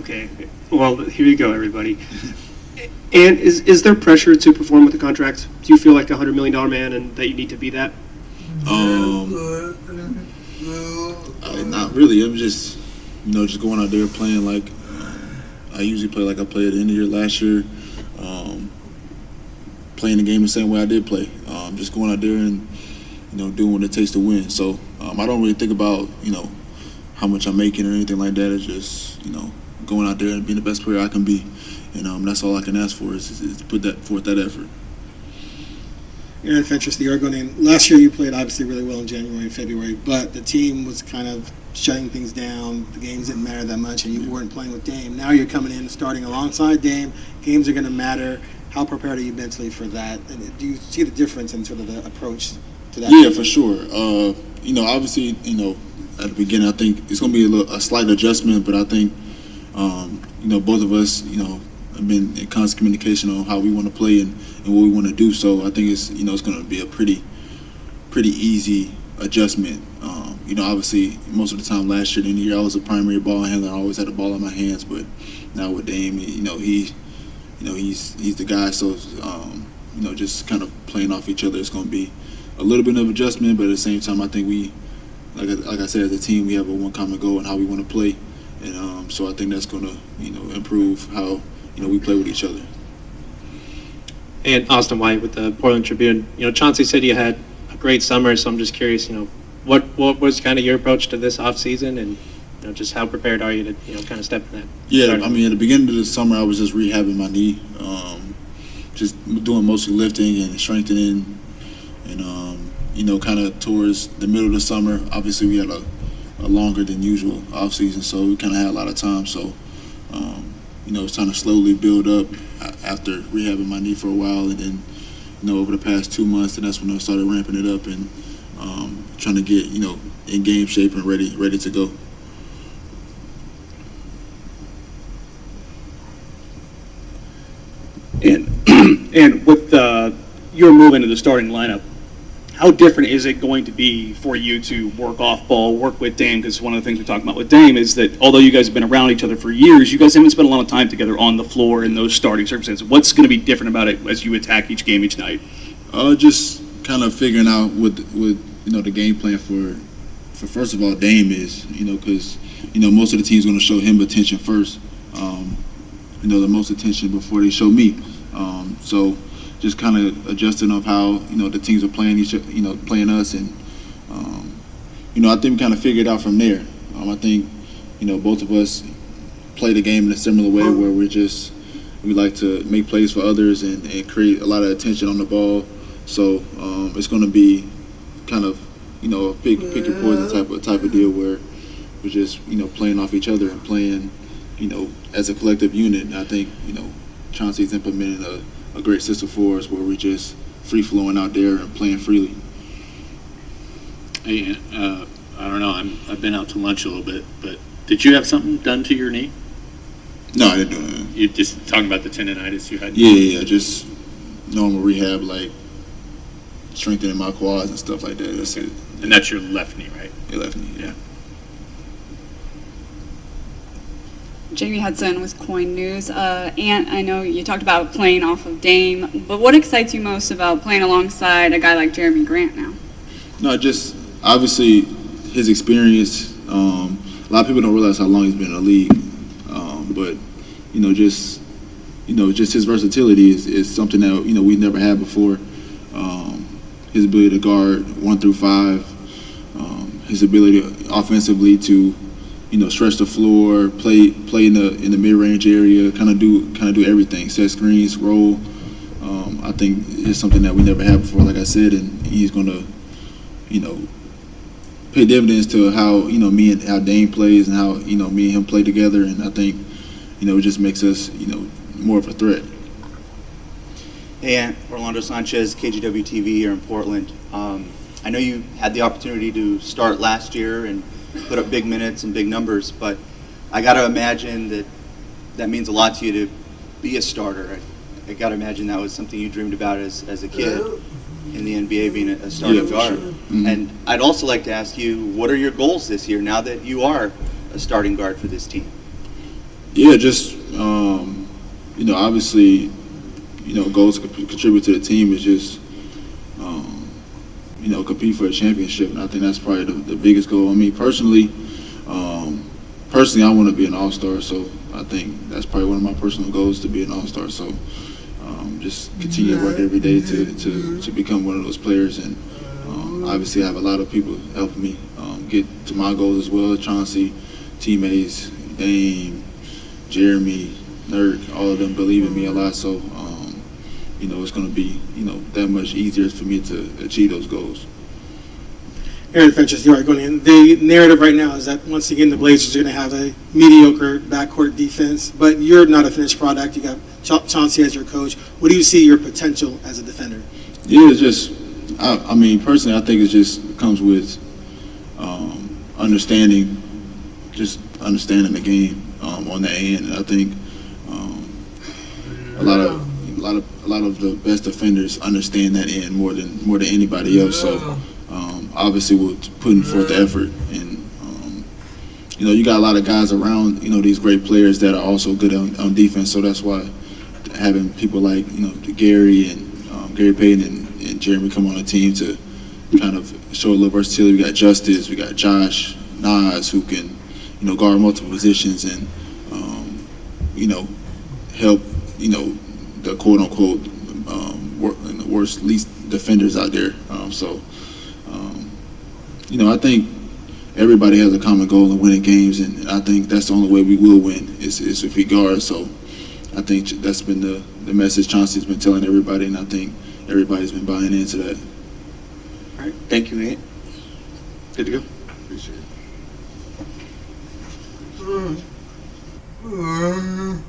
Okay. Well, here you go, everybody. And is there pressure to perform with the contract? Do you feel like a $100 million man and that you need to be that? Not really. I'm just, just going out there playing like I usually play. Like I played at the end of the year last year, playing the game the same way I did play. Just going out there and doing what it takes to win. So I don't really think about how much I'm making or anything like that. It's just going out there and being the best player I can be, and that's all I can ask for is put forth that effort. Aaron Fentress, the Oregonian. Last year you played obviously really well in January and February, but the team was kind of shutting things down. The games didn't matter that much, and you weren't playing with Dame. Now you're coming in, starting alongside Dame. Games are going to matter. How prepared are you mentally for that? And do you see the difference in sort of the approach to that? Yeah, for sure. Obviously, at the beginning, I think it's going to be a slight adjustment, but I think, both of us, have been in constant communication on how we want to play and what we want to do. So I think it's it's going to be a pretty easy adjustment. Obviously most of the time last year in the year I was a primary ball handler. I always had the ball in my hands, but now with Dame, he's the guy. So just kind of playing off each other, it's going to be a little bit of adjustment, but at the same time I think we, like I said, as a team we have a one common goal and how we want to play, and so I think that's going to improve how we play with each other. And Austin White with the Portland Tribune. Chauncey said you had a great summer, so I'm just curious, what was kind of your approach to this off season, and just how prepared are you to kind of step in that? Yeah, I mean, at the beginning of the summer I was just rehabbing my knee, just doing mostly lifting and strengthening, and kind of towards the middle of the summer, obviously we had a longer than usual off season, so we kind of had a lot of time. So it's trying to slowly build up after rehabbing my knee for a while, and then over the past 2 months, and that's when I started ramping it up and trying to get in game shape and ready to go. And with your move into the starting lineup, how different is it going to be for you to work off ball, work with Dame? Because one of the things we talk about with Dame is that although you guys have been around each other for years, you guys haven't spent a lot of time together on the floor in those starting circumstances. What's going to be different about it as you attack each game each night? Just kind of figuring out what the game plan for first of all Dame is, because most of the team's going to show him attention first, the most attention before they show me. So just kind of adjusting of how the teams are playing playing us, and I think we kind of figured out from there. I think both of us play the game in a similar way where we like to make plays for others and create a lot of attention on the ball. So it's going to be kind of a pick your poison type of deal where we're just playing off each other and playing as a collective unit. And I think Chauncey's implemented a great system for us where we're just free flowing out there and playing freely. Hey, I don't know. I've been out to lunch a little bit, but did you have something done to your knee? No, I didn't do that. You just talking about the tendonitis you had? Yeah, just normal rehab, like strengthening my quads and stuff like that. That's it. And that's your left knee, right? Your left knee, yeah. Jamie Hudson with Coin News. Ant, I know you talked about playing off of Dame, but what excites you most about playing alongside a guy like Jeremy Grant now? No, just obviously his experience. A lot of people don't realize how long he's been in the league, but just his versatility is something that we've never had before. His ability to guard 1 through 5, his ability offensively to stretch the floor, play in the mid-range area, kind of do everything, set screens, roll. I think it's something that we never had before, like I said, and he's going to pay dividends to how how Dame plays and how me and him play together, and I think it just makes us more of a threat. Hey, Orlando Sanchez, KGW TV here in Portland. I know you had the opportunity to start last year and put up big minutes and big numbers, but I got to imagine that means a lot to you to be a starter. I got to imagine that was something you dreamed about as a kid in the NBA, being a starting guard. Sure. Mm-hmm. And I'd also like to ask you, what are your goals this year now that you are a starting guard for this team? Yeah, just obviously, goals to contribute to the team is just compete for a championship, and I think that's probably the biggest goal. I mean, personally, I want to be an all-star, so I think that's probably one of my personal goals, to be an all-star. So just continue to work every day to become one of those players, and obviously I have a lot of people helping me get to my goals as well. Chauncey, teammates, Dame, Jeremy, Nurk, all of them believe in me a lot, so it's going to be that much easier for me to achieve those goals. Aaron Fentress, the Oregonian. The narrative right now is that once again the Blazers are going to have a mediocre backcourt defense, but you're not a finished product. You got Chauncey as your coach. What do you see your potential as a defender? Yeah, it's just, I mean, personally, I think it just comes with understanding the game on that end. And I think a lot of the best defenders understand that end more than anybody else. So obviously we're putting forth the effort, and you got a lot of guys around these great players that are also good on defense. So that's why having people like Gary and Gary Payton and Jeremy come on the team to kind of show a little versatility. We got Justice, we got Josh, Nas, who can guard multiple positions and help the quote unquote least defenders out there. I think everybody has a common goal in winning games, and I think that's the only way we will win is if we guard. So I think that's been the message Chauncey's been telling everybody, and I think everybody's been buying into that. All right. Thank you, Ant. Good to go. Appreciate it.